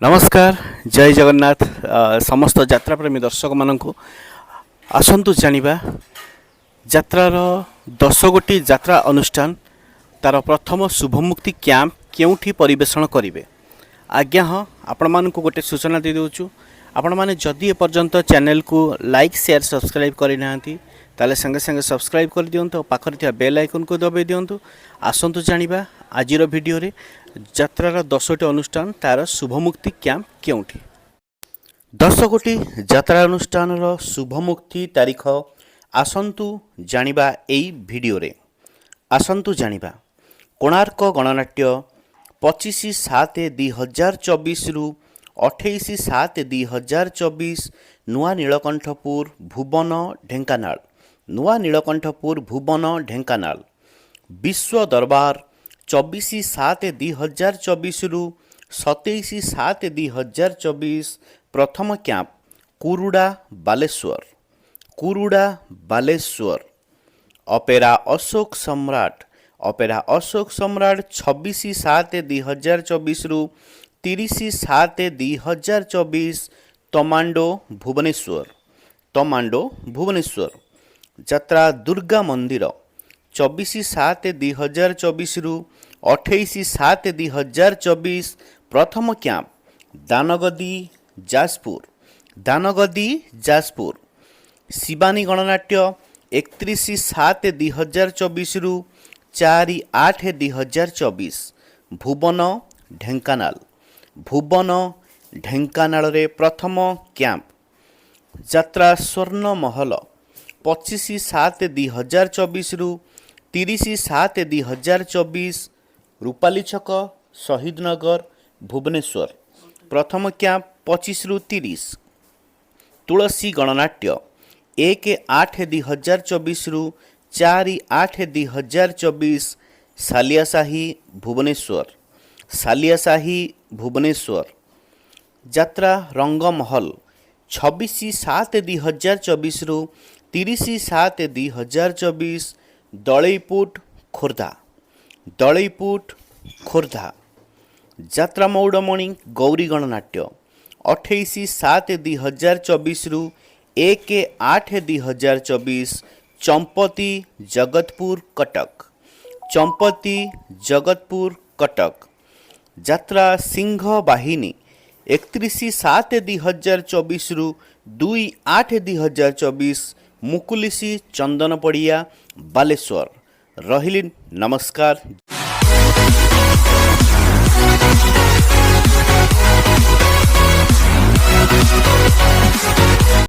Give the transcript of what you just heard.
नमस्कार जय जगन्नाथ समस्त यात्रा प्रेमी दर्शक मानक आसतु जानिबा यात्रार 10 गोटी यात्रा अनुष्ठान तार प्रथम शुभमुक्ति कैंप केउठी परिवेषण करिवे। आज्ञा हाँ आपण मानक गोटे सूचना दे देउछु। आपण माने जदि ए पर्यंत चैनल को लाइक शेयर सब्सक्राइब करि नांती ताले संगे संगे सब्सक्राइब कर दियंतु और पाखरे थिया बेल आइकन को दबाई दियंतु। आसतु जानिबा आजिर वीडियो रे यात्रार 10टी अनुष्ठान तार शुभमुक्ति कैंप केउठी। 10 गोटी यात्रा अनुष्ठान शुभमुक्ति तारीख आसतु जानिबा एई वीडियो रे। आसतु जानिबा कोणार्क गणनाट्य 25/7/2024 रु 28/7/2024 नुआ नीलकंठपुर भुवन ढेंकानाल नुआ नीलकंठपुर भुवन ढेंकानाल विश्व दरबार 24/7/2024 रु 27/7/2024 प्रथम कैंप कुरुड़ा बालेश्वर ऑपेरा अशोक सम्राट 26/7/2024 रु 30/7/2024 तमांडो भुवनेश्वर यात्रा दुर्गा मंदिर 24/7/2024 रु 28/7/2024 प्रथम कैंप दानगदी जाजपुर शिवानी गणनाट्य 31/7/2024 रु 4/8/2024 भुवन ढेंकानाल रे प्रथम कैंप यात्रा स्वर्ण महल 25/7/2024 रु 30/7/2024 रूपाली छक शहीद नगर भुवनेश्वर प्रथम कैंप 25 रु 30 तुलसी गणनाट्य 1/8/2024 रु 4/8/2024 सालियासाही भुवनेश्वर यात्रा रंगमहल 26/7/2024 रु 30/7/2024 दलईपुट खोर्धा यात्रा मौड़मणि गौरी गणनाट्य 28/7/2024 रु 1/8/2024 चंपती जगतपुर कटक यात्रा सिंह बाहिनी 31/7/2024 रु 2/8/2024 मुकुलिसी चंदन पड़िया बालेश्वर रहिली। नमस्कार।